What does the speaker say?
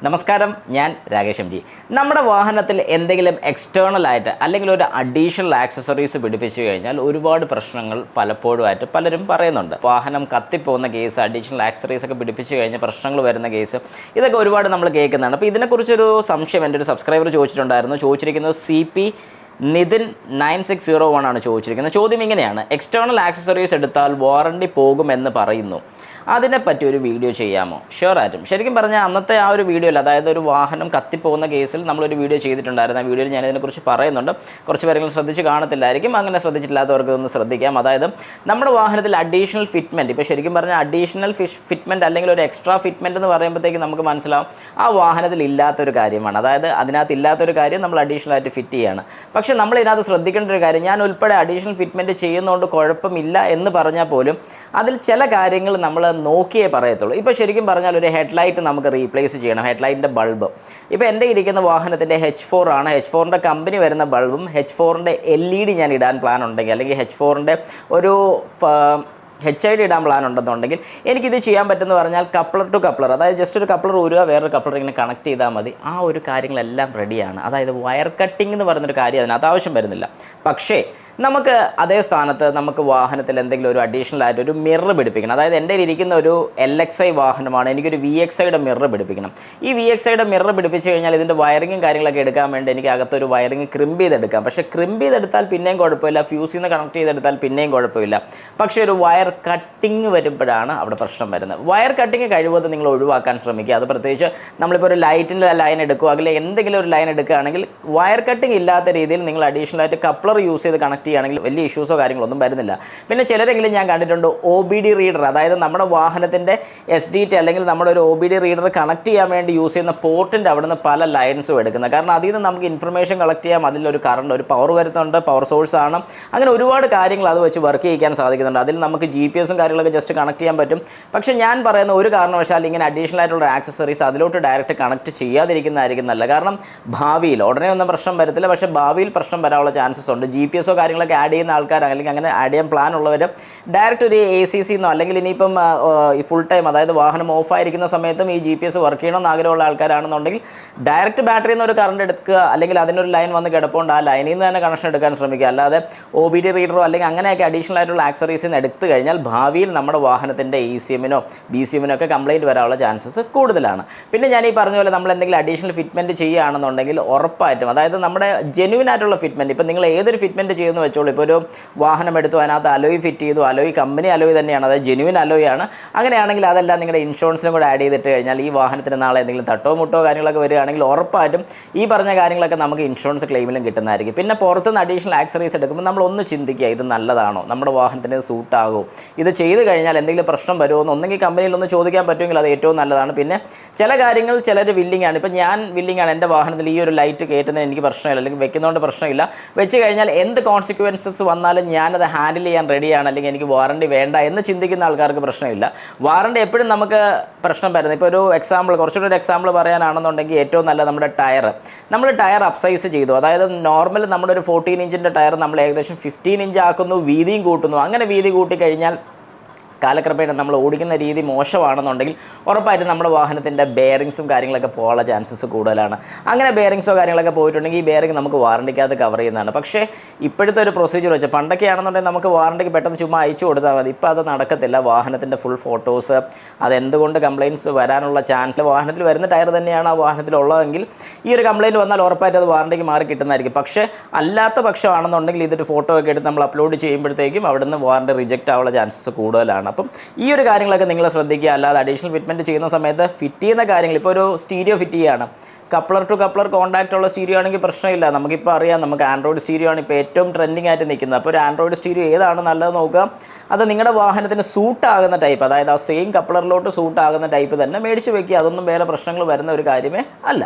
നമസ്കാരം, ഞാൻ Rakesh M G. നമ്മുടെ വാഹനത്തിൽ എന്തെങ്കിലും എക്സ്റ്റേണൽ ആയിട്ട് അല്ലെങ്കിൽ ഒരു അഡീഷണൽ ആക്സസറീസ് പിടിപ്പിച്ചു കഴിഞ്ഞാൽ ഒരുപാട് പ്രശ്നങ്ങൾ പലപ്പോഴുമായിട്ട് പലരും പറയുന്നുണ്ട്. വാഹനം കത്തിപ്പോകുന്ന കേസ്, അഡീഷണൽ ആക്സസറീസ് ഒക്കെ പിടിപ്പിച്ചു കഴിഞ്ഞാൽ പ്രശ്നങ്ങൾ വരുന്ന കേസ്, ഇതൊക്കെ ഒരുപാട് നമ്മൾ കേൾക്കുന്നതാണ്. അപ്പോൾ ഇതിനെക്കുറിച്ചൊരു സംശയം എൻ്റെ ഒരു സബ്സ്ക്രൈബർ ചോദിച്ചിട്ടുണ്ടായിരുന്നു. ചോദിച്ചിരിക്കുന്നത് CP നിതിൻ 9601 ആണ് ചോദിച്ചിരിക്കുന്നത്. ചോദ്യം ഇങ്ങനെയാണ്: എക്സ്റ്റേണൽ ആക്സസറീസ് എടുത്താൽ വാറണ്ടി പോകുമെന്ന് പറയുന്നു, അതിനെപ്പറ്റി ഒരു വീഡിയോ ചെയ്യാമോ? ഷുവറായിട്ടും. ശരിക്കും പറഞ്ഞാൽ അന്നത്തെ ആ ഒരു വീഡിയോയിൽ, അതായത് ഒരു വാഹനം കത്തിപ്പോകുന്ന കേസിൽ നമ്മളൊരു വീഡിയോ ചെയ്തിട്ടുണ്ടായിരുന്നു. ആ വീഡിയോയിൽ ഞാനിതിനെക്കുറിച്ച് പറയുന്നുണ്ട്. കുറച്ച് പേരെങ്കിലും ശ്രദ്ധിച്ച് കാണത്തില്ലായിരിക്കും. അങ്ങനെ ശ്രദ്ധിച്ചിട്ടില്ലാത്തവർക്ക് ഒന്ന് ശ്രദ്ധിക്കാം. അതായത് നമ്മുടെ വാഹനത്തിൽ അഡീഷണൽ ഫിറ്റ്മെൻറ്റ്, ഇപ്പോൾ ശരിക്കും പറഞ്ഞാൽ അഡീഷണൽ ഫിറ്റ്മെൻറ്റ് അല്ലെങ്കിൽ ഒരു എക്സ്ട്രാ ഫിറ്റ്മെൻറ്റ് എന്ന് പറയുമ്പോഴത്തേക്ക് നമുക്ക് മനസ്സിലാവും ആ വാഹനത്തിൽ ഇല്ലാത്തൊരു കാര്യമാണ്. അതായത് അതിനകത്ത് ഇല്ലാത്തൊരു കാര്യം നമ്മൾ അഡീഷണൽ ആയിട്ട് ഫിറ്റ് ചെയ്യുകയാണ്. പക്ഷേ നമ്മൾ ഇതിനകത്ത് ശ്രദ്ധിക്കേണ്ട ഒരു കാര്യം, ഞാൻ ഉൾപ്പെടെ അഡീഷണൽ ഫിറ്റ്മെൻറ്റ് ചെയ്യുന്നതുകൊണ്ട് കുഴപ്പമില്ല എന്ന് പറഞ്ഞാൽ പോലും അതിൽ ചില കാര്യങ്ങൾ നമ്മൾ നോക്കിയേ പറയത്തുള്ളൂ. ഇപ്പോൾ ശരിക്കും പറഞ്ഞാൽ ഒരു ഹെഡ്ലൈറ്റ് നമുക്ക് റീപ്ലേസ് ചെയ്യണം, ഹെഡ്ലൈറ്റിൻ്റെ ബൾബ്. ഇപ്പോൾ എൻ്റെ ഇരിക്കുന്ന വാഹനത്തിൻ്റെ H4 ആണ്. H4ൻ്റെ കമ്പനി വരുന്ന ബൾബും H4ൻ്റെ LED ഞാൻ ഇടാൻ പ്ലാൻ ഉണ്ടെങ്കിൽ, അല്ലെങ്കിൽ H4ൻ്റെ ഒരു HID ഇടാൻ പ്ലാൻ ഉണ്ടെന്നുണ്ടെങ്കിൽ എനിക്കിത് ചെയ്യാൻ പറ്റുമെന്ന് പറഞ്ഞാൽ കപ്ലർ ടു കപ്ലർ, അതായത് ജസ്റ്റ് ഒരു കപ്ലർ ഊരുക, വേറൊരു കപ്ലർ ഇങ്ങനെ കണക്ട് ചെയ്താൽ മതി. ആ ഒരു കാര്യങ്ങളെല്ലാം റെഡിയാണ്. അതായത് വയർ കട്ടിംഗ് എന്ന് പറയുന്നൊരു കാര്യം അതിനകത്ത് ആവശ്യം വരുന്നില്ല. പക്ഷേ നമുക്ക് അതേ സ്ഥാനത്ത് നമുക്ക് വാഹനത്തിൽ എന്തെങ്കിലും ഒരു അഡീഷണൽ ആയിട്ട് ഒരു മിറർ പിടിപ്പിക്കണം. അതായത് എൻ്റെ ഇരിക്കുന്ന ഒരു LXI വാഹനമാണ്, എനിക്കൊരു VXIയുടെ മിറർ പിടിപ്പിക്കണം. ഈ VXIയുടെ മിറർ പിടിപ്പിച്ച് കഴിഞ്ഞാൽ ഇതിൻ്റെ വയറിങ്ങും കാര്യങ്ങളൊക്കെ എടുക്കാൻ വേണ്ടി എനിക്ക് അകത്തൊരു വയറിങ് ക്രിമ്പ് ചെയ്തെടുക്കാം. പക്ഷേ ക്രിമ്പ് ചെയ്തെടുത്താൽ പിന്നെയും കുഴപ്പമില്ല, ഫ്യൂസിൽ നിന്ന് കണക്ട് ചെയ്തെടുത്താൽ പിന്നെയും കുഴപ്പമില്ല. പക്ഷേ ഒരു വയർ കട്ടിങ് വരുമ്പോഴാണ് അവിടെ പ്രശ്നം വരുന്നത്. വയർ കട്ടിങ് കഴിവതും നിങ്ങൾ ഒഴിവാക്കാൻ ശ്രമിക്കുക. അത് പ്രത്യേകിച്ച് നമ്മളിപ്പോൾ ഒരു ലൈറ്റിൻ്റെ ലൈൻ എടുക്കുക, അല്ലെങ്കിൽ എന്തെങ്കിലും ഒരു ലൈൻ എടുക്കുകയാണെങ്കിൽ വയർ കട്ടിങ് ഇല്ലാത്ത രീതിയിൽ നിങ്ങൾ അഡീഷണൽ ആയിട്ട് കപ്ലർ യൂസ് ചെയ്ത് കണക്ട് ചെയ്യുകയാണെങ്കിൽ വലിയ ഇഷ്യൂസോ കാര്യങ്ങളൊന്നും വരുന്നില്ല. പിന്നെ ചിലരെങ്കിലും ഞാൻ കണ്ടിട്ടുണ്ട് OBD റീഡർ, അതായത് നമ്മുടെ വാഹനത്തിൻ്റെ SDT അല്ലെങ്കിൽ നമ്മുടെ ഒരു OBD റീഡർ കണക്ട് ചെയ്യാൻ വേണ്ടി യൂസ് ചെയ്യുന്ന പോർട്ടിൻ്റെ അവിടെ നിന്ന് പല ലൈൻസും എടുക്കുന്നത്. കാരണം അതിൽ നിന്ന് നമുക്ക് ഇൻഫർമേഷൻ കളക്ട് ചെയ്യാം, അതിലൊരു കറണ്ട്, ഒരു പവർ വരുന്നുണ്ട്, പവർ സോഴ്സ് ആണ്, അങ്ങനെ ഒരുപാട് കാര്യങ്ങൾ അത് വെച്ച് വർക്ക് ചെയ്യിക്കാൻ സാധിക്കുന്നുണ്ട്. അതിൽ നമുക്ക് GPS കാര്യങ്ങളൊക്കെ ജസ്റ്റ് കണക്ട് ചെയ്യാൻ പറ്റും. പക്ഷേ ഞാൻ പറയുന്ന ഒരു കാരണവശാൽ ഇങ്ങനെ അഡീഷണൽ ആയിട്ടുള്ള ആക്സസറീസ് അതിലോട്ട് ഡയറക്റ്റ് കണക്ട് ചെയ്യാതിരിക്കുന്നതായിരിക്കും നല്ലത്. കാരണം ഭാവിയിൽ ഉടനെ ഒന്നും പ്രശ്നം വരത്തില്ല, പക്ഷേ ഭാവിയിൽ പ്രശ്നം വരാനുള്ള ചാൻസസ് ഉണ്ട്. GPS കാര്യങ്ങളൊക്കെ ആഡ് ചെയ്യുന്ന ആൾക്കാർ, അല്ലെങ്കിൽ അങ്ങനെ ആഡ് ചെയ്യാൻ പ്ലാൻ ഉള്ളവർ ഡയറക്റ്റ് ഒരു ACC എന്നോ, അല്ലെങ്കിൽ ഇനിയിപ്പം ഈ ഫുൾ ടൈം, അതായത് വാഹനം ഓഫായിരിക്കുന്ന സമയത്തും ഈ GPS വർക്ക് ചെയ്യണമെന്ന് ആഗ്രഹമുള്ള ആൾക്കാരാണെന്നുണ്ടെങ്കിൽ ഡയറക്റ്റ് ബാറ്ററിയിൽ നിന്ന് ഒരു കറണ്ട് എടുക്കുക, അല്ലെങ്കിൽ അതിനൊരു ലൈൻ വന്ന് കിടപ്പുണ്ട്, ആ ലൈനിൽ നിന്ന് തന്നെ കണക്ഷൻ എടുക്കാൻ ശ്രമിക്കുക. അല്ലാതെ OBD റീഡറോ അല്ലെങ്കിൽ അങ്ങനെയൊക്കെ അഡീഷണൽ ആയിട്ടുള്ള ആക്സറീസിൽ നിന്ന് എടുത്തു കഴിഞ്ഞാൽ ഭാവിയിൽ നമ്മുടെ വാഹനത്തിൻ്റെ ECM-നോ BCM-നോ ഒക്കെ കംപ്ലയിൻറ്റ് വരാനുള്ള ചാൻസസ് കൂടുതലാണ്. പിന്നെ ഞാൻ ഈ പറഞ്ഞ പോലെ നമ്മൾ എന്തെങ്കിലും അഡീഷണൽ ഫിറ്റ്മെൻറ്റ് ചെയ്യുകയാണെന്നുണ്ടെങ്കിൽ ഉറപ്പായിട്ടും, അതായത് നമ്മുടെ ജെന്യുവൻ ആയിട്ടുള്ള ഫിറ്റ്മെൻറ്റ്, ഇപ്പോൾ നിങ്ങൾ ഏതൊരു ഫിറ്റ്മെൻറ്റ് ചെയ്യുമെന്ന് വെച്ചോളൂ. ഇപ്പോൾ ഒരു വാഹനം എടുത്തു, അതിനകത്ത് അലോയ് ഫിറ്റ് ചെയ്തു, അലോയ് കമ്പനി അലോയ് തന്നെയാണ്, അതായത് ജെന്യുവൻ അലോയ് ആണ്. അങ്ങനെയാണെങ്കിൽ അതെല്ലാം നിങ്ങളുടെ ഇൻഷുറൻസിനും കൂടെ ആഡ് ചെയ്തിട്ട് കഴിഞ്ഞാൽ ഈ വാഹനത്തിന് നാളെ എന്തെങ്കിലും തട്ടോ മുട്ടോ കാര്യങ്ങളൊക്കെ വരികയാണെങ്കിൽ ഉറപ്പായിട്ടും ഈ പറഞ്ഞ കാര്യങ്ങളൊക്കെ നമുക്ക് ഇൻഷുറൻസ് ക്ലെയിമിലും കിട്ടുന്നതായിരിക്കും. പിന്നെ പുറത്തുനിന്ന് അഡീഷണൽ ആക്സറീസ് എടുക്കുമ്പോൾ നമ്മൾ ഒന്ന് ചിന്തിക്കുക, ഇത് നല്ലതാണോ, നമ്മുടെ വാഹനത്തിന് സൂട്ടാകുമോ, ഇത് ചെയ്ത് കഴിഞ്ഞാൽ എന്തെങ്കിലും പ്രശ്നം വരുമോ എന്ന് ഒന്നെങ്കിൽ കമ്പനിയിൽ ഒന്ന് ചോദിക്കാൻ പറ്റുമെങ്കിൽ അത് ഏറ്റവും നല്ലതാണ്. പിന്നെ ചില കാര്യങ്ങൾ ചിലർ വില്ലിംഗ് ആണ്. ഇപ്പോൾ ഞാൻ വില്ലിംഗ് ആണ്, എൻ്റെ വാഹനത്തിൽ ഈ ഒരു ലൈറ്റ് കയറ്റുന്നതിന് എനിക്ക് പ്രശ്നമില്ല, അല്ലെങ്കിൽ വെക്കുന്നതുകൊണ്ട് പ്രശ്നമില്ല. വെച്ച് കഴിഞ്ഞാൽ എന്ത് കോൺസിക്വൻസസ് വന്നാലും ഞാനത് ഹാൻഡിൽ ചെയ്യാൻ റെഡിയാണ്, അല്ലെങ്കിൽ എനിക്ക് വാറണ്ടി വേണ്ട എന്ന് ചിന്തിക്കുന്ന ആൾക്കാർക്ക് പ്രശ്നമില്ല. വാറണ്ടി എപ്പോഴും നമുക്ക് പ്രശ്നം വരുന്നത്, ഇപ്പോൾ ഒരു എക്സാമ്പിൾ, കുറച്ചുകൂടി ഒരു എക്സാമ്പിൾ പറയാനാണെന്നുണ്ടെങ്കിൽ ഏറ്റവും നല്ല നമ്മുടെ ടയർ, നമ്മൾ ടയർ അപ്സൈസ് ചെയ്തു, അതായത് നോർമൽ നമ്മുടെ ഒരു 14 ഇഞ്ചിൻ്റെ ടയർ നമ്മൾ ഏകദേശം 15 ഇഞ്ച് ആക്കുന്നു, വീതിയും കൂട്ടുന്നു. അങ്ങനെ വീതി കൂട്ടിക്കഴിഞ്ഞാൽ കാലക്രമേണ നമ്മൾ ഓടിക്കുന്ന രീതി മോശമാണെന്നുണ്ടെങ്കിൽ ഉറപ്പായിട്ടും നമ്മുടെ വാഹനത്തിൻ്റെ ബെയറിങ്സും കാര്യങ്ങളൊക്കെ പോകാനുള്ള ചാൻസസ് കൂടുതലാണ്. അങ്ങനെ ബെയറിങ്സോ കാര്യങ്ങളൊക്കെ പോയിട്ടുണ്ടെങ്കിൽ ഈ ബെയറിങ് നമുക്ക് വാറണ്ടിക്കകത്ത് കവർ ചെയ്യുന്നതാണ്. പക്ഷേ ഇപ്പോഴത്തെ ഒരു പ്രൊസീജിയർ വെച്ചാൽ, പണ്ടൊക്കെ ആണെന്നുണ്ടെങ്കിൽ നമുക്ക് വാറണ്ടിക്ക് പെട്ടെന്ന് ചുമ്മാ അയച്ചു കൊടുത്താൽ മതി. ഇപ്പോൾ അത് നടക്കത്തില്ല. വാഹനത്തിൻ്റെ ഫുൾ ഫോട്ടോസ്, അതെന്തുകൊണ്ട് കംപ്ലയിൻറ്റ്സ് വരാനുള്ള ചാൻസ്, വാഹനത്തിൽ വരുന്ന ടയർ തന്നെയാണ് ആ വാഹനത്തിലുള്ളതെങ്കിൽ ഈ ഒരു കംപ്ലയിൻറ്റ് വന്നാൽ ഉറപ്പായിട്ട് അത് വാറണ്ടിക്ക് മാറി കിട്ടുന്നതായിരിക്കും. പക്ഷേ അല്ലാത്ത പക്ഷമാണെന്നുണ്ടെങ്കിൽ ഇതൊരു ഫോട്ടോ ഒക്കെ എടുത്ത് നമ്മൾ അപ്ലോഡ് ചെയ്യുമ്പോഴത്തേക്കും അവിടെ നിന്ന് വാറണ്ടി റിജക്റ്റ് ആവാനുള്ള ചാൻസസ് കൂടുതലാണ്. അപ്പം ഈ ഒരു കാര്യങ്ങളൊക്കെ നിങ്ങൾ ശ്രദ്ധിക്കുക. അല്ലാതെ അഡീഷണൽ ഫിറ്റ്മെൻറ്റ് ചെയ്യുന്ന സമയത്ത് ഫിറ്റ് ചെയ്യുന്ന കാര്യങ്ങൾ, ഇപ്പോൾ ഒരു സ്റ്റീരിയോ ഫിറ്റ് ചെയ്യുകയാണ്, കപ്ലർ ടു കപ്ലർ കോൺടാക്റ്റ് ഉള്ള സ്റ്റീരിയോ ആണെങ്കിൽ പ്രശ്നമില്ല. നമുക്കിപ്പോൾ അറിയാം, നമുക്ക് ആൻഡ്രോയിഡ് സ്റ്റീരിയോ ആണ് ഇപ്പോൾ ഏറ്റവും ട്രെൻഡിങ് ആയിട്ട് നിൽക്കുന്നത്. അപ്പോൾ ഒരു ആൻഡ്രോയിഡ് സ്റ്റീരിയോ ഏതാണ് നല്ലത് നോക്കുക, അത് നിങ്ങളുടെ വാഹനത്തിന് സൂട്ടാകുന്ന ടൈപ്പ്, അതായത് ആ സെയിം കപ്ലറിലോട്ട് സൂട്ടാകുന്ന ടൈപ്പ് തന്നെ മേടിച്ച് വെക്കുക. അതൊന്നും വേറെ പ്രശ്നങ്ങൾ വരുന്ന ഒരു കാര്യമേ അല്ല.